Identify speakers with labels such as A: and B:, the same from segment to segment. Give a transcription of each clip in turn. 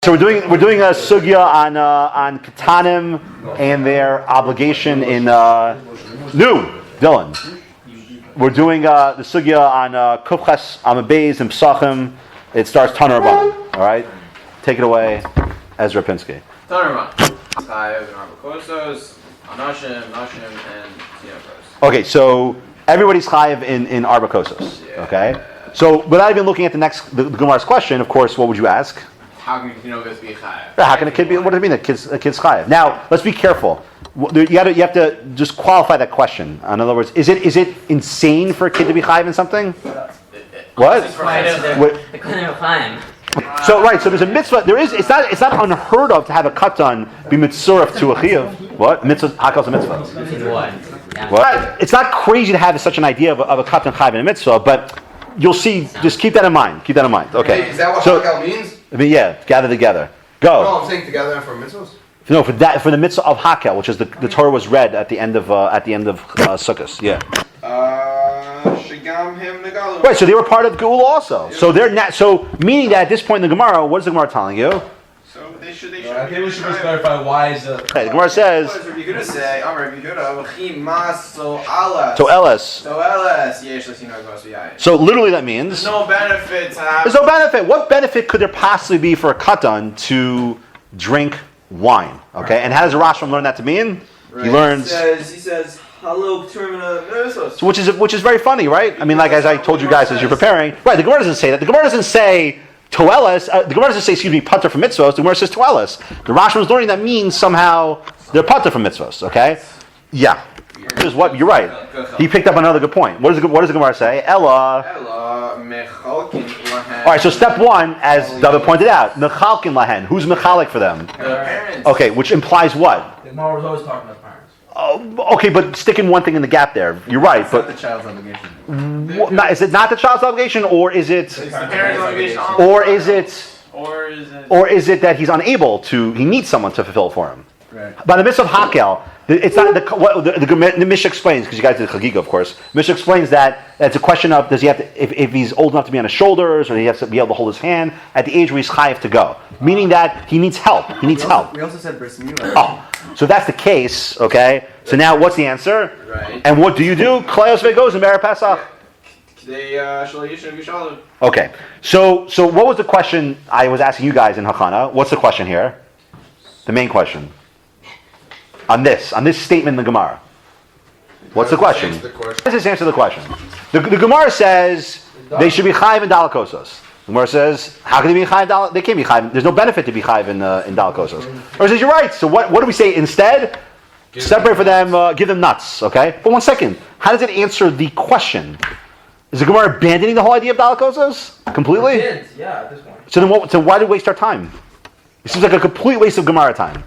A: So we're doing a sugya on Katanim and their obligation in Dylan. We're doing the sugya on Kufches Amabeis and Pesachim. It starts Taner Rabbanan. All right, take it away, Ezra Pinsky.
B: Taner Rabbanan. Chayav and Arbakosos, Anashim, and Tzniakos.
A: Okay, so everybody's chayav in Arbakosos.
B: Yeah.
A: Okay, so without even looking at the Gemara's question, of course, what would you ask?
B: How can Tzniakos be chayav?
A: How can a kid be? What does it mean? A kid's chayav. Now, let's be careful. You have to just qualify that question. In other words, is it insane for a kid to be chayav in something? What? So there's a mitzvah. It's not unheard of to have a katan be mitzuraf to a chiyuv. What? Mitzvah hakal's a mitzvah. What? It's not crazy to have such an idea of a katan chayav in a mitzvah, but you'll see. Just keep that in mind. Keep that in mind. Okay.
C: Is that what hakal means?
A: I mean, yeah, gather together. Go.
C: No, I'm saying together for mitzvahs.
A: No, for the mitzvah of hakel, which is the Torah was read at the end of Sukkot. Yeah. Right, so they were part of Geula also. Yeah. So they're not. So meaning that at this point in the Gemara, what is the Gemara telling you?
B: So they should.
D: I think we should just clarify why is the.
A: Okay, the Gemara says.
B: What does Rabbi Yehuda say? So
A: literally that means.
B: There's no benefit to have.
A: There's no benefit. What benefit could there possibly be for a katan to drink wine? Okay, right. And how does the Rashbam learn that to mean?
B: Right.
A: He learns.
B: He says. Hello,
A: So which is very funny, right? I mean, like as I told you guys as you're preparing, right? The Gemara doesn't say that. The Gemara doesn't say toelis. The Gemara doesn't say putter from mitzvos. The Gemara says toelis. The Rashbam is learning that means somehow they're putter from mitzvos. Okay, yeah. Here's what you're right. He picked up another good point. What does the Gemara say? Ella. All right. So step one, as David pointed out, mechalkin lahen. Who's mechalik for them?
B: Their parents.
A: Okay, which implies what?
D: The Gemara was always talking about parents.
A: Okay, but sticking one thing in the gap there. You're right,
B: That's
A: but
B: not the child's obligation.
A: Is it not the child's obligation, or is it?
B: It's the parent's obligation.
A: Or is it that he's unable to? He needs someone to fulfill for him.
B: Right.
A: By the mitzvah of hakel, it's not the Mishnah explains, because you guys did Chagiga, of course. Mishnah explains that it's a question of does he have to if he's old enough to be on his shoulders, or he has to be able to hold his hand at the age where he's chayav to go, meaning that he needs help. He needs help.
B: We also said bris milah.
A: Oh, so if that's the case, okay. So now what's the answer?
B: Right.
A: And what do you do? Kleos ve'goz in Erev Pesach. Okay. So what was the question I was asking you guys in Hachana? What's the question here? The main question. On this statement in the Gemara. What's the question? How does this answer the question? The Gemara says they should be chayiv in dalakosos. The Gemara says, how can they be chayiv? They can't be chayiv. There's no benefit to be chayiv in dalakosos. Or says, you're right. So what do we say instead? Separate for them, give them nuts. Okay. But one second. How does it answer the question? Is the Gemara abandoning the whole idea of dalakosos completely?
D: Yeah, at this point.
A: So why do we waste our time? It seems like a complete waste of Gemara time.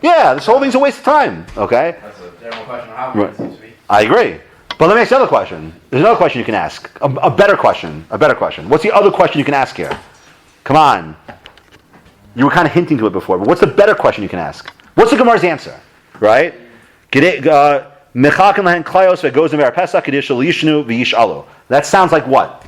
A: Yeah, this whole thing's a waste of time. Okay?
D: That's a general question. How
A: Right.
D: it seems to be.
A: I agree. But let me ask you another question. There's another question you can ask. A better question. A better question. What's the other question you can ask here? Come on. You were kind of hinting to it before, but what's the better question you can ask? What's the Gemara's answer? Right? That sounds like what?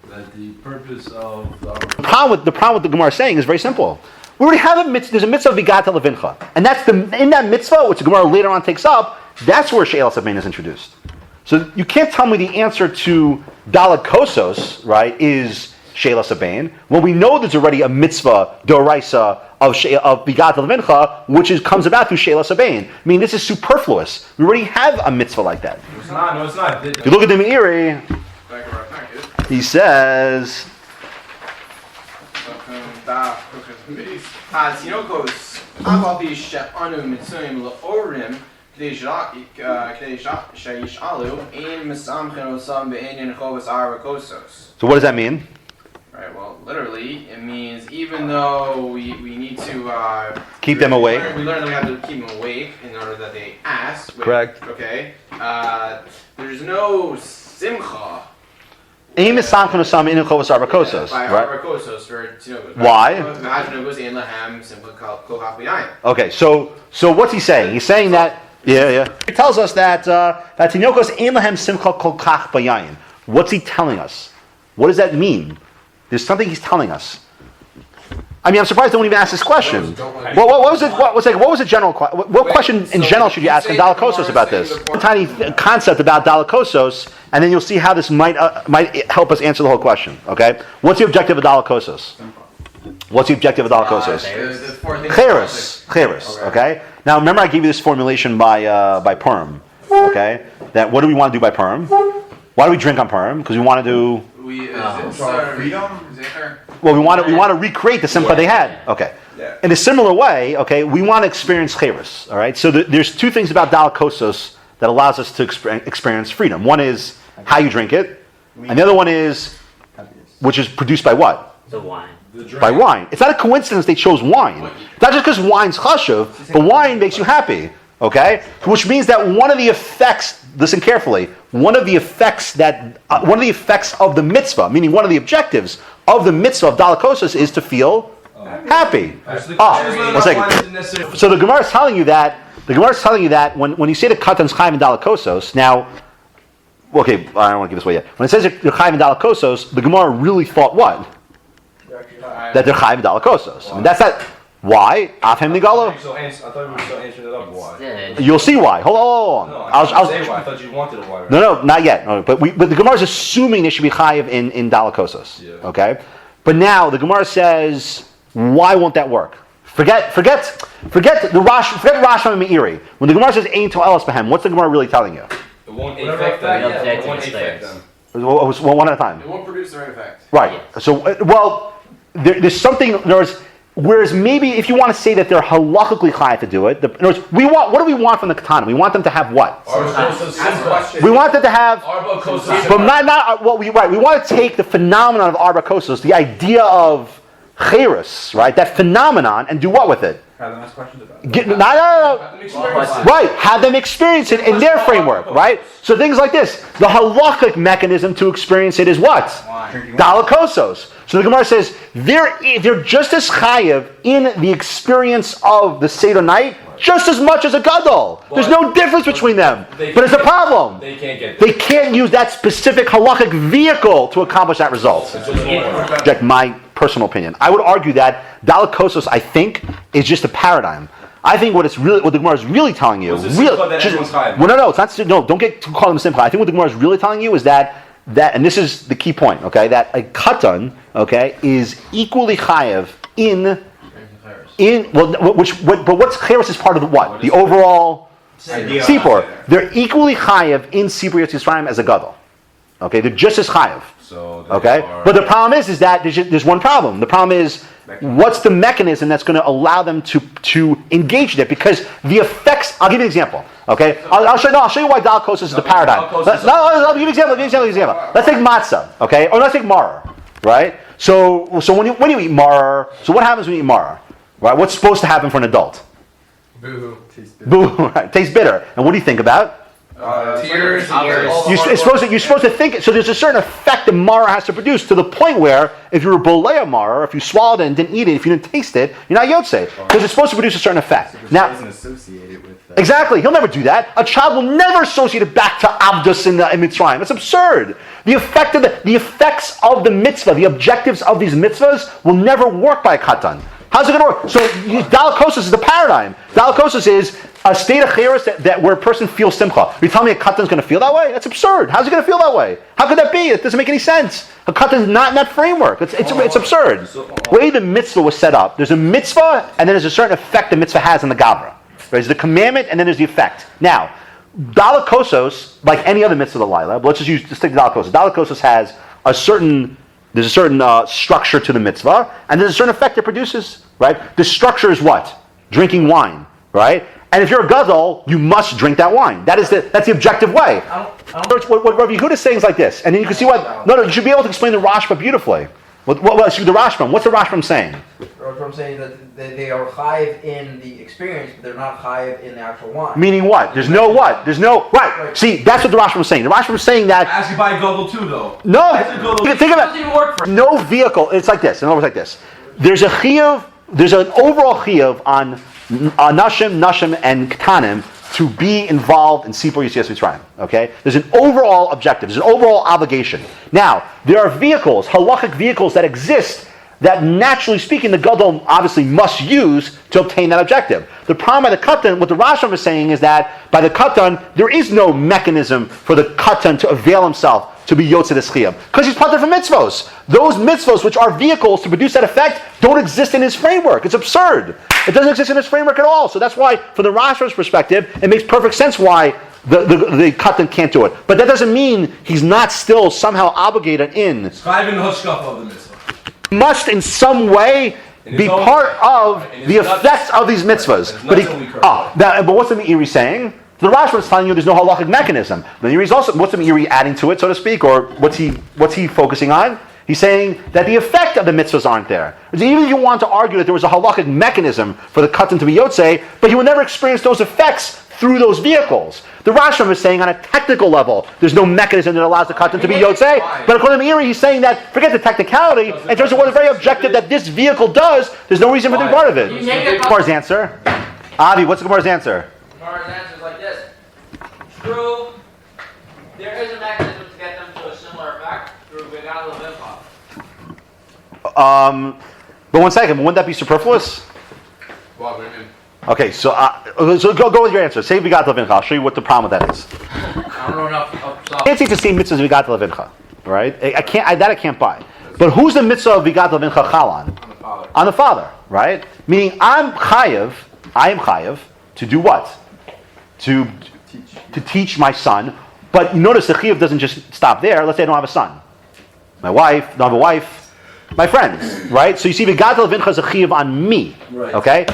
D: That the purpose of
A: The problem with the Gemara is saying is very simple. We already have a mitzvah. There's a mitzvah of Vigata Levincha, and that's in that mitzvah, which the Gemara later on takes up. That's where She'elas Abein is introduced. So you can't tell me the answer to Dalet Kosos, right? Is She'elas Abein when we know there's already a mitzvah Doraisa of Vigata Levincha, which comes about through She'elas Abein. I mean, this is superfluous. We already have a mitzvah like that.
D: It's not. No, it's not.
A: If you look at the Meiri, he says. So what does that mean?
B: Right, well, literally, it means even though we need to
A: keep them awake.
B: We learn that we have to keep them awake in order that they ask.
A: Correct.
B: Okay. There's no simcha.
A: Right? Why? Okay, so what's he saying? He's saying that he tells us that Tinokos ein lahem simcha kol kach bayayin. What's he telling us? What does that mean? There's something he's telling us. I mean, I'm surprised no one even asked this question.
C: Don't
A: What was it? What was the general? What question in general should you ask in Dalakosos about this? A tiny concept about Dalakosos, and then you'll see how this might help us answer the whole question. Okay, what's the objective of Dalakosos? What's the objective of Dalakosos?
B: The four things.
A: Cheres. Okay. Now remember, I gave you this formulation by Purim. Okay. That what do we want to do by Purim? Why do we drink on Purim? Because we want to do. Well, we want to recreate the simcha they had. Okay.
C: Yeah.
A: In a similar way, okay, we want to experience cheres. All right. So there's two things about Dalakosos that allows us to experience freedom. One is how you drink it, and the other one is which is produced by what?
E: The wine.
A: By wine. It's not a coincidence they chose wine. It's not just because wine's chashuv, but wine makes you happy. Okay? Which means that one of the effects, listen carefully, one of the effects of the mitzvah, meaning one of the objectives of the mitzvah of Dalakosos is to feel happy. One second. So the Gemara is telling you that, when you say the Katan's Chaim and Dalakosos, now, okay, I don't want to give this away yet. When it says you're Chaim and Dalakosos, the Gemara really thought what? That they're Chaim and Dalakosos. I mean, that's not. Why? Afhem Nigalo?
D: I thought we were still answering it up. Why?
A: You'll see why. Hold on.
D: No,
A: I'll
D: say why. I thought you wanted a why. Right?
A: No, not yet. No, but the Gemara is assuming they should be chayiv in Dalakosos.
D: Yeah.
A: Okay, but now the Gemara says, why won't that work? Forget the Rash. Forget Rash Meiri. When the Gemara says Ein To'elos Behem, what's the Gemara really telling you?
D: It won't affect them. It won't affect them.
A: One at a time.
B: It won't produce the right effect.
A: Right. So, there's something. Whereas maybe if you want to say that they're halachically chayav to do it, in other words, what do we want from the Katan? We want them to have what? We want them to have. But not what we right. We want to take the phenomenon of Arba Kosos, the idea of cheres, right? That phenomenon, and do what with it?
D: Have them ask questions about it.
A: Right, have them experience it in their framework, right? So things like this, the halachic mechanism to experience it is what? Dalakosos. So the Gemara says they're just as chayiv in the experience of the Seder night, just as much as a gadol. There's no difference between them. But it's a problem.
D: They can't get.
A: They can't use that specific halachic vehicle to accomplish that result. Jack, my personal opinion. I would argue that Dalakosos, I think, is just a paradigm. I think what the Gemara is really telling you, don't get too caught in the simcha. I think what the Gemara is really telling you is that, and this is the key point, okay, that a katan, okay, is equally chayev but what's cheres is part of the what? The overall sipur. They're equally chayev in sipur Yetz Yisrael as a gadol. Okay, they're just as chayev. Okay, but the problem is that there's one problem. The problem is, what's the mechanism that's going to allow them to engage in it? Because the effects. I'll give you an example. Okay, I'll show you why Dalakosos is the paradigm. I'll give you an example. Let's take matzah. Okay, or let's take maror. Right. So when you eat maror, so what happens when you eat maror? Right. What's supposed to happen for an adult?
C: Boo.
A: Boo. Right. Tastes bitter. And what do you think about?
C: Tears.
A: You're supposed to think it. So there's a certain effect that Mara has to produce to the point where if you're a bolea Mara, if you swallowed it and didn't eat it, if you didn't taste it, you're not Yotze. Because it's supposed to produce a certain effect. Now, exactly, he'll never do that. A child will never associate it back to Abdus in Mitzrayim. It's absurd. The effects of the mitzvah, the objectives of these mitzvahs will never work by a katan. How's it going to work? So Dalakosos is the paradigm. Dalakosos is a state of cheres that where a person feels simcha. You tell me a katan is going to feel that way? That's absurd. How's it going to feel that way? How could that be? It doesn't make any sense. A katan is not in that framework. It's absurd. The way the mitzvah was set up, there's a mitzvah and then there's a certain effect the mitzvah has on the gavra. Right? There's the commandment and then there's the effect. Now, Dalakosos, like any other mitzvah of the Laila, but let's stick to Dalakosos. Dalakosos has there's a certain structure to the mitzvah, and there's a certain effect it produces, right? The structure is what? Drinking wine, right? And if you're a gadol, you must drink that wine. That's the objective way. What Rav Yehuda is saying is like this, and then you can see what. No, you should be able to explain the Rashba beautifully. What the Rashbam? What's the Rashbam saying?
F: I'm saying that they are chayiv in the experience, but they're not chayiv in the actual wine.
A: Meaning what? There's no what? There's no right. See, that's what the Rashbam is saying. The Rashbam is saying that.
D: Ask you buy Google too, though.
A: No, think about it. No vehicle. It's like this. In other words, like this. There's a chiyuv. There's an overall chiyuv on nashim, and katanim to be involved in Sipur Yetzias Mitzrayim. Okay? There's an overall objective. There's an overall obligation. Now, there are vehicles, halachic vehicles that exist that naturally speaking, the Gadol obviously must use to obtain that objective. The problem by the Katan, what the Rashbam is saying is that by the Katan, there is no mechanism for the Katan to avail himself to be Yotzei Chiyuv, because he's patur from mitzvos. Those mitzvos, which are vehicles to produce that effect, don't exist in his framework. It's absurd. It doesn't exist in his framework at all. So that's why, from the Rashbam's perspective, it makes perfect sense why the Katan can't do it. But that doesn't mean he's not still somehow obligated in.
D: Describing the hashkafa of the mitzvah.
A: He must in some way be part of the effects of these mitzvahs. But what's the Meiri saying? The Rashba is telling you there's no halachic mechanism. The Meiri is also, what's the Meiri adding to it, so to speak, or what's he focusing on? He's saying that the effect of the mitzvahs aren't there. Even if you want to argue that there was a halachic mechanism for the Katan to be Yotzei, but he will never experience those effects through those vehicles. The Rashbam is saying on a technical level, there's no mechanism that allows the Katan to be Yotzei. But according to Meiri, he's saying that, forget the technicality, in terms of what is very objective that this vehicle does, there's no reason for them part of it. Gemara's answer. Avi, what's the Gemara's answer?
E: Gemara's answer is like this. True, there is a mechanism to get them to a similar effect through Vigat Levincha.
A: But one second, wouldn't that be superfluous?
C: What do you mean?
A: Okay, so go with your answer. Say Vigat Levincha. I'll show you what the problem with that is.
F: I don't know enough.
A: I can't say it's the same mitzvah as Vigat Levincha, right? I can't buy. But who's the mitzvah of Vigat Levincha chal on?
C: On the father.
A: On the father, right? Meaning I am chayav to do what? To teach my son. But you notice the chiyuv doesn't just stop there. Let's say I don't have a son. My wife, don't have a wife. My friends, right? So you see, Vigat Levincha is a chiyuv on me,
D: Right.
A: okay?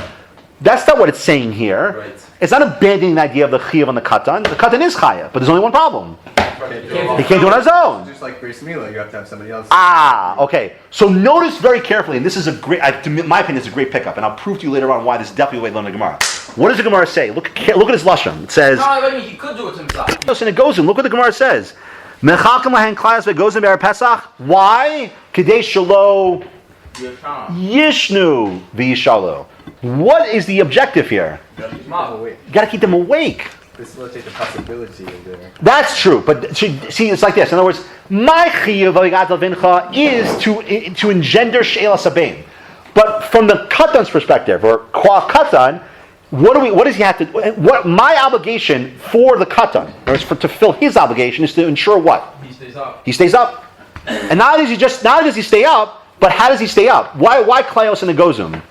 A: That's not what it's saying here.
D: Right.
A: It's not abandoning the idea of the chiyuv on the katan. The katan is chayav, but there's only one problem. He can't do it on his own.
C: Just like Bris Mila, you have to have somebody else.
A: Okay. So notice very carefully, and this is a great, in my opinion, it's a great pickup, and I'll prove to you later on why this is definitely the way to learn the Gemara. What does the Gemara say? Look at his lashon. It says,
E: No, I mean, he could do it himself.
A: and it goes in. Look what the Gemara says. Mechalkim lahen klayas ve'gozim be'er Pesach. Why? Kedei shelo yishnu v'yishalo. What is the objective here? You got to keep them awake.
C: This will take the possibility of there.
A: That's true, but see, it's like this. In other words, my chiyuv Vigat Levincha is to engender she'ela sabein. But from the Katan's perspective, or kwa Katan, what does he have to? What my obligation for the Katan, or to fulfill his obligation, is to ensure what?
F: He stays up.
A: He stays up. And not only does he stay up, but how does he stay up? Why Kleos and the Gozum?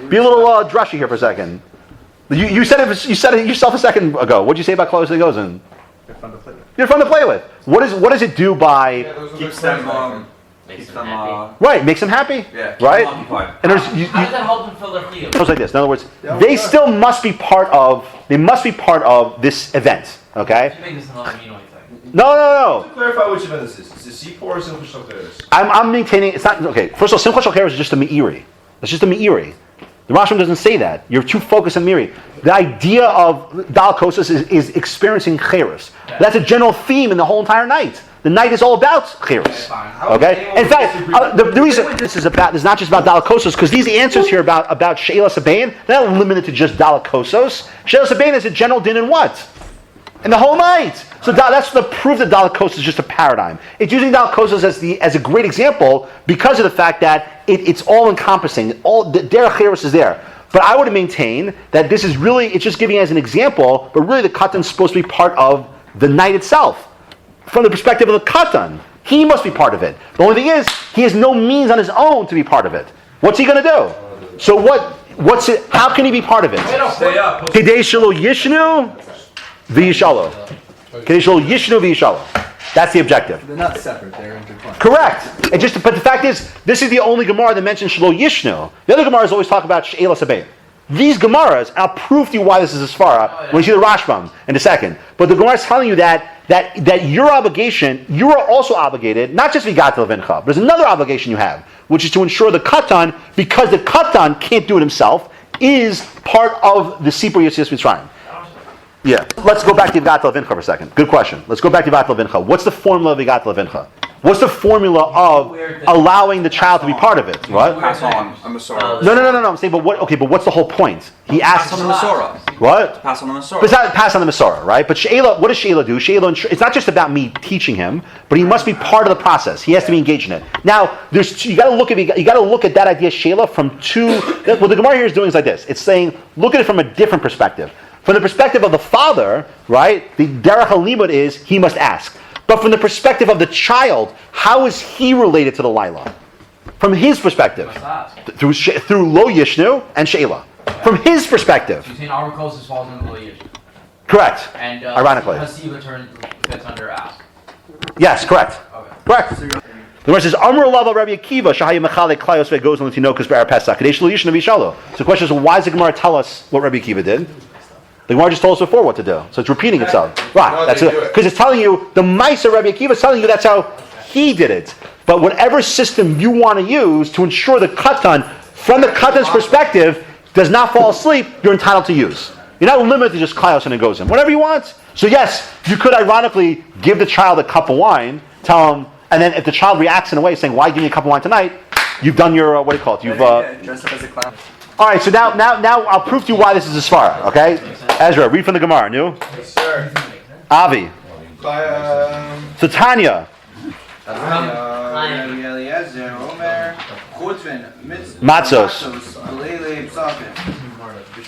A: Be a little drushy here for a second. You said it yourself a second ago. What did you say about Kleos and the Gozum?
C: They're fun to play with.
A: You're fun to play with. What does it do by?
C: Keeps them
D: Makes them happy.
A: Right, makes them happy.
C: Yeah.
A: Right.
D: Occupied.
A: And
E: How does that help him fill their chiyuv?
A: It goes like this. In other words, they still must be part of. They must be part of this event. Okay.
E: Make this another Minoi thing.
A: No.
D: Clarify which event this is. Is it Sipor or Simchas Shalkeres?
A: I'm maintaining. It's not okay. First of all, Simchas Shalkeres is just a meiri. It's just a meiri. The Rashbam doesn't say that. You're too focused on meiri. The idea of Dal Kosos is experiencing cheres. That's a general theme in the whole entire night. The night is all about cheres. Okay. In fact, the reason this is not just about Dal Kosos, because these answers here about She'ela Sabain, they're not limited to just Dal Kosos. She'ela Sabain is a general din in what? In the whole night. So that's the proof that Dal Kosos is just a paradigm. It's using Dal Kosos as a great example because of the fact that it's all encompassing. All the derech cheres is there. But I would maintain that this is really, it's just giving as an example, but really the Katan is supposed to be part of the night itself. From the perspective of the Katan, he must be part of it. The only thing is, he has no means on his own to be part of it. What's he going to do? So what's it? How can he be part of it?
D: Stay up.
A: Kedei shelo yishnu v'yishalo. Kedei shelo yishnu v'yishalo. That's the objective.
C: They're not separate, they're intertwined.
A: Correct. But the fact is, this is the only Gemara that mentions Shelo Yishnu. The other Gemaras always talk about She'ela Sabein. These Gemaras, I'll prove to you why this is as far when you see the Rashbam in a second. But the Gemara is telling you that your obligation, you are also obligated, not just Vigat Levincha, but there's another obligation you have, which is to ensure the Katan, because the Katan can't do it himself, is part of the Sipur Yetzias Mitzrayim. Yeah. Let's go back to Vigat Levincha for a second. Good question. Let's go back to Vigat Levincha. What's the formula of Vigat Levincha? What's the formula of allowing the child to be part of it? What?
G: Pass on a Masorah.
A: No. I'm saying, but what's the whole point? He asks.
G: Pass on the Masorah.
A: What?
G: Pass on the Masorah.
A: But it's not pass on the Masorah, right? But Sheila, what does Sheila do? Sheila, it's not just about me teaching him, but he must be part of the process. He has to be engaged in it. Now, you got to look at that idea, Sheila, from two. What the Gemara here is doing is like this. It's saying, look at it from a different perspective. From the perspective of the father, right? The derech halimud is he must ask. But from the perspective of the child, how is he related to the Laila? From his perspective, through Lo Yishnu and Sheila. From his perspective.
E: Between Arbakosis falls into the Yish.
A: Correct.
E: And
A: ironically.
E: Hasiva fits under ask.
A: Yes, correct.
E: Okay.
A: Correct. The verse says, Amr Lava Rabbi Akiva, Shahaya Mechalek Klayos Ve'goz L'Tinokus Be'er Pesach. Kadesh Lo Yishnu V'Shalo. So the question is, why does the Gemara tell us what Rabbi Akiva did? The Gemara just told us before what to do. So it's repeating itself. Right. That's it. Because it's telling you, the Maisa Rabbi Akiva is telling you that's how he did it. But whatever system you want to use to ensure the Katan, from the Katan's perspective, does not fall asleep, you're entitled to use. You're not limited to just Klayos and Egozim. Whatever you want. So yes, you could ironically give the child a cup of wine, tell him, and then if the child reacts in a way saying, why give me a cup of wine tonight? You've done your, what do you call it? You've
C: dressed up as a clown.
A: all right, so now I'll prove to you why this is a svara, okay? Ezra, read from the Gemara, new?
B: Yes, sir.
A: Avi. So Tanya. Matzos.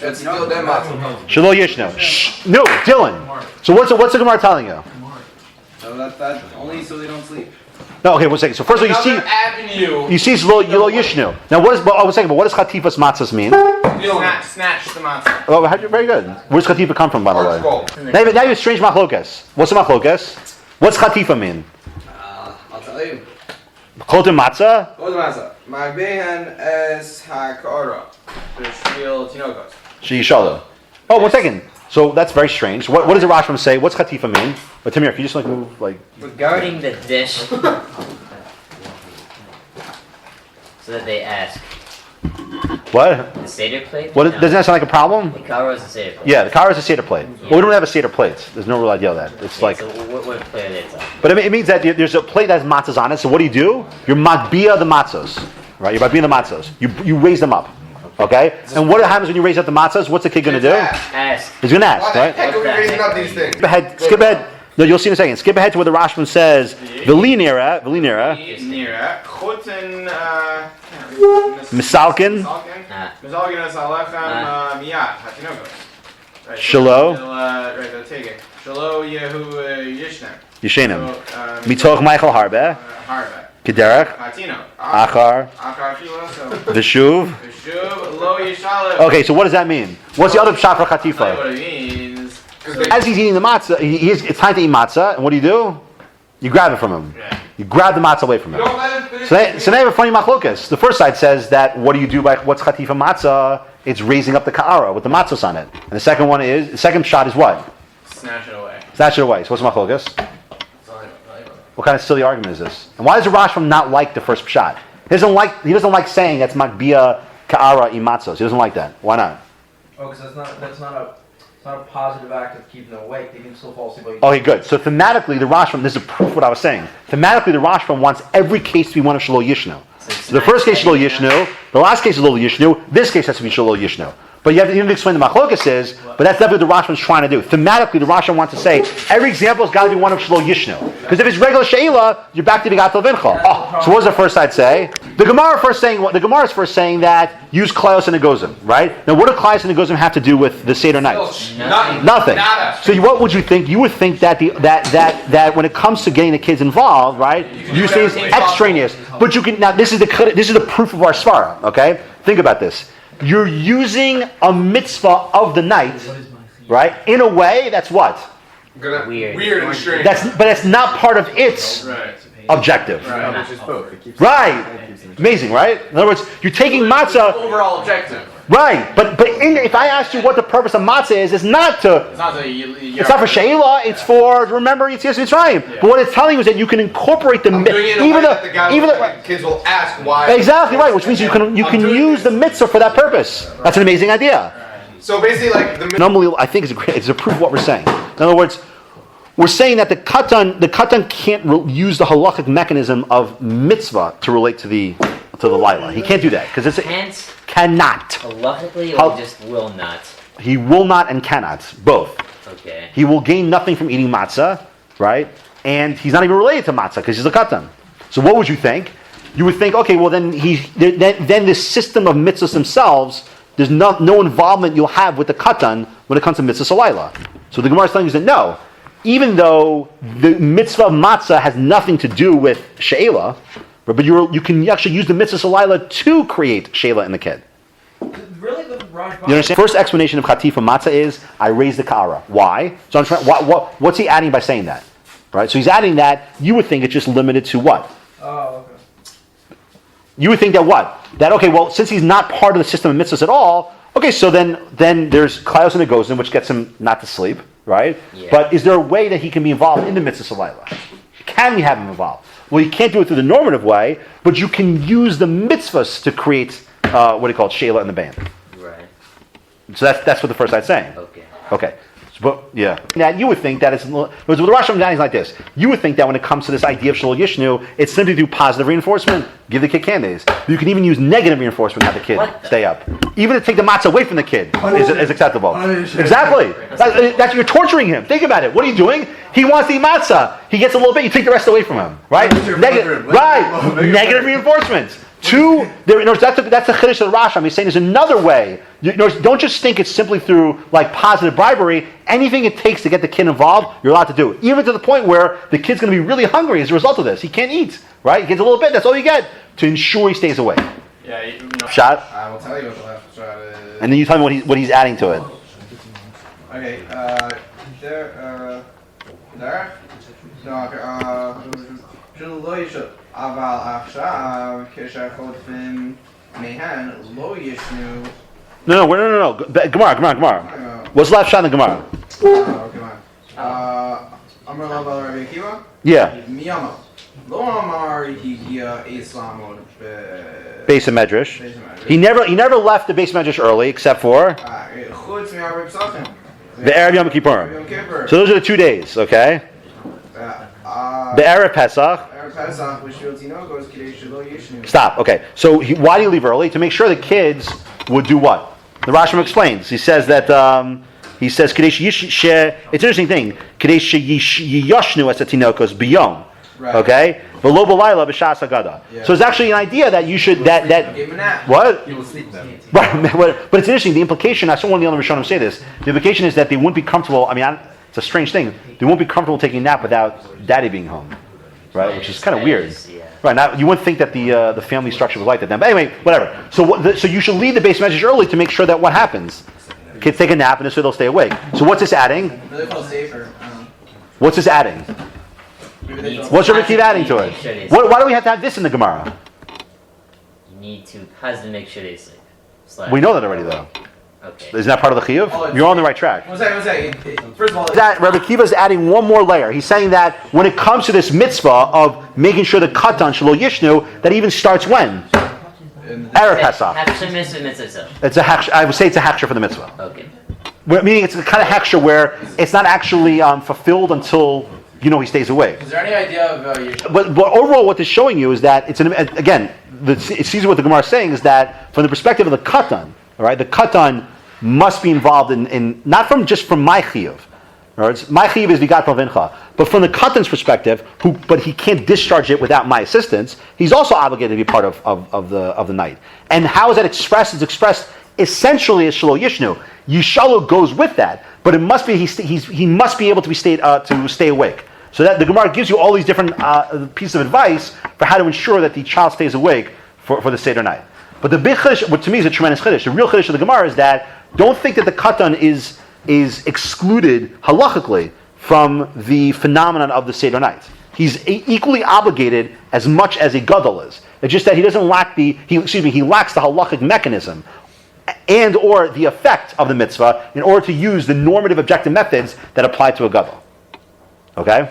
B: That's still them up.
A: Shelo Yishno. Shh. No, Dylan. So what's the Gemara telling you?
B: So that only so they don't sleep.
A: No, okay, one second. So first of all,
B: Another avenue.
A: you see Shelo Yishno. Now what does chatifas matzos mean?
B: Snatch the matzah.
A: Oh, very good. Where does chatifa come from, by the way? Now you have a strange machlokas. What's the machlokas? What's chatifa mean?
B: I'll tell you.
A: Chotem matzah?
B: What is matzah? Magbehen es hakara. Shriel tinokos.
A: Sheishalo. Oh, one second. So that's very strange. What does the Rashbam say? What's chatifa mean? But Tamir, can you just move
H: Regarding the dish, so that they ask.
A: What?
H: The Seder plate?
A: What? Doesn't that sound like a problem?
H: The kara is a Seder plate.
A: Yeah, the kara is a Seder plate. But we don't have a Seder plate. There's no real idea of that. It's like.
H: So what plate are they talking?
A: But it means that there's a plate that has matzahs on it. So what do? You're matbia the matzahs, right? You're matbia the matzahs. You raise them up, okay? And what happens when you raise up the matzahs? What's the kid going to do?
H: Ask.
A: He's going to ask, right?
B: Heck, are we raising up these things?
A: Skip ahead. No, you'll see in a second. Skip ahead to where the Rashbam says Velinera,
B: Nira. Choten.
A: Misalkin,
B: Misalkin es alechem miyat hatinokos.
A: Shalo,
B: Right, they'll take it. Shalo Yehu Yishnem.
A: Yeshenim, Mitoch Michael Harbe,
B: Harbe.
A: Kederach,
B: Hatino.
A: Achar,
B: Fila, so.
A: Vishuv.
B: Vishuv Lo Yishalo.
A: Okay, so what does that mean? What's the other pshat for
B: Tell you
A: chatifa?
B: what it means.
A: As he's eating the matzah, it's time to eat matzah, and what do? You grab it from him.
B: Yeah.
A: You grab the matzah away from him.
B: Don't let him finish.
A: So they have a funny machlokas. The first side says that what do you do by what's chatifa matzah? It's raising up the ka'ara with the matzahs on it. And the second shot is what?
B: Snatch it away.
A: Snatch it away. So what's the machlokas? What kind of silly argument is this? And why does the Rashbam not like the first shot? He doesn't like saying that's makbia ka'ara imatzos. He doesn't like that. Why not?
F: Oh, because that's not a positive act of keeping them awake. They can still fall asleep.
A: Okay, good. So thematically, the Rashbam, this is a proof of what I was saying. Thematically, the Rashbam wants every case to be one of Shelo Yishnu. So the first case is Shelo Yishnu, the last case is Shelo Yishnu, this case has to be Shelo Yishnu. But you have to explain the machlokas is, but that's definitely what the Rashbam's trying to do. Thematically, the Rashbam wants to say every example has got to be one of Shelo Yishnu. Because if it's regular Sheila, you're back to Bigato Vincha. Oh, so what does the first side say? The Gemara is first saying that use Klayos and Egozim, right? Now, what do Klayos and Egozim have to do with the Seder night? Nothing. So what would you think? You would think that that when it comes to getting the kids involved, right? You say it's extraneous, but you can now. This is the proof of our svara. Okay, think about this. You're using a mitzvah of the night, right? In a way that's what?
H: Weird
B: and strange.
A: But that's not part of its objective.
B: Right.
C: Which is both. It keeps
A: Right. Amazing, right? In other words, you're taking matzah.
B: Overall objective.
A: Right, but if I asked you what the purpose of matzah is, it's not to.
B: It's not for
A: Sheila. It's for remember Yetzias Mitzrayim. Yeah. But what it's telling you is that you can incorporate the
B: the kids will ask why.
A: Exactly right, which means you can use the mitzvah for that purpose. That's an amazing idea.
B: So basically, like
A: normally, I think it's a proof of what we're saying. In other words, we're saying that the katan can't use the halachic mechanism of mitzvah to relate to the Laila. He can't do that because it's cannot.
H: Halachically, or just will not?
A: He will not and cannot both.
H: Okay.
A: He will gain nothing from eating matzah, right? And he's not even related to matzah because he's a katan. So what would you think? You would think, okay, well then then the system of mitzvahs themselves, there's no involvement you'll have with the katan when it comes to mitzvah salayla. So the Gemara is telling you that no, even though the mitzvah of matzah has nothing to do with she'ela, but you can actually use the mitzvah salayla to create she'ela in the kid.
F: Really, the Rajban.
A: You understand? First explanation of chatifa matzah is I raise the ka'ara. Why? So I'm trying. What's he adding by saying that? Right. So he's adding that. You would think it's just limited to what?
F: Oh, okay.
A: You would think that what? That okay? Well, since he's not part of the system of mitzvahs at all, okay. So then there's klayos and negozim, which gets him not to sleep, right?
H: Yeah.
A: But is there a way that he can be involved in the mitzvah salayla? Can we have him involved? Well, you can't do it through the normative way, but you can use the mitzvahs to create what do you call it, she'ela in the band.
H: Right.
A: So that's what the first side's saying.
H: Okay.
A: Okay. But yeah, now you would think that it's with the Rosh Hashanah is like this. You would think that when it comes to this idea of Shalol Yishnu, it's simply through positive reinforcement. Give the kid candies. You can even use negative reinforcement to have the kid stay up. Even to take the matzah away from the kid is acceptable. Exactly. That's you're torturing him. Think about it. What are you doing? He wants the matzah. He gets a little bit. You take the rest away from him. Right? Negative reinforcements. Two, that's the chiddush of the Rasham. He's saying there's another way. Don't just think it's simply through like positive bribery. Anything it takes to get the kid involved, you're allowed to do. Even to the point where the kid's going to be really hungry as a result of this. He can't eat, right? He gets a little bit. That's all you get to ensure he stays awake.
B: Yeah,
A: Shot.
B: I will tell you what the left shot is.
A: And then you tell me what he's adding to it.
B: Okay, there. אבל עכשיו, כשחוטפים מהן, לא ישנו.
A: No. Gemara. What's the last shot in the Gemara?
B: אמר לה בעל רבי עקיבא?
A: Yeah.
B: מי אמר? לא אמר הגיע אצלם עוד
A: Base of Medrash.
B: בבית המדרש.
A: He never left the base of Medrash early, except for
B: חוץ מהרבי פסחים.
A: the Erev Yom Kippur.
B: יום כיפור.
A: So those are the 2 days, okay? The Erev Pesach. Stop. Okay. So why do you leave early? To make sure the kids would do what? The Rasham explains. He says that he says Kadesh Yish. It's an interesting thing. Kadesh Yishnu as a tinokos biyom. Okay. V'lo b'layla b'shas hagada. So it's actually an idea that you should that what?
C: You will sleep then.
A: Right. But it's interesting. The implication. I saw one of the other Rishonim say this. The implication is that they wouldn't be comfortable. I mean, it's a strange thing. They won't be comfortable taking a nap without daddy being home. Right, which is kind of weird. Right now, you wouldn't think that the family structure was like that then. But anyway, whatever. So you should leave the base message early to make sure that what happens, kids take a nap and this way they'll stay awake. So what's this adding? What's this adding? What's Rabbi Kiva adding to it? Why do we have to have this in the Gemara?
H: You need to positively make sure they sleep.
A: We know that already, though.
H: Okay.
A: Isn't that part of the chiyuv? You're on the right track.
B: One second. First of all,
A: That Rabbi Kiva is adding one more layer. He's saying that when it comes to this mitzvah of making sure the katan shelo yishnu, that even starts when? Erev Pesach. It's a hechsher. I would say it's a hechsher for the mitzvah.
H: Okay.
A: Meaning it's a kind of hechsher where it's not actually fulfilled until he stays awake.
B: is there any idea of your
A: But overall, what this is showing you is that it's again. It sees what the Gemara is saying is that from the perspective of the katan, all right, the katan must be involved in not just from my chiyuv. Right? My chiyuv is vigat vincha, but from the katan's perspective, but he can't discharge it without my assistance. He's also obligated to be part of the night. And how is that expressed? It's expressed essentially as shelo yishnu. Yishalu goes with that, but it must be he must be able to stay awake. So that the Gemara gives you all these different pieces of advice for how to ensure that the child stays awake for the Seder night. But the big chiddush, what to me is a tremendous chiddush, the real chiddush of the Gemara is that don't think that the katan is excluded halachically from the phenomenon of the Seder night. He's equally obligated as much as a gadol is. It's just that he doesn't lack he lacks the halachic mechanism and or the effect of the mitzvah in order to use the normative objective methods that apply to a gadol. Okay?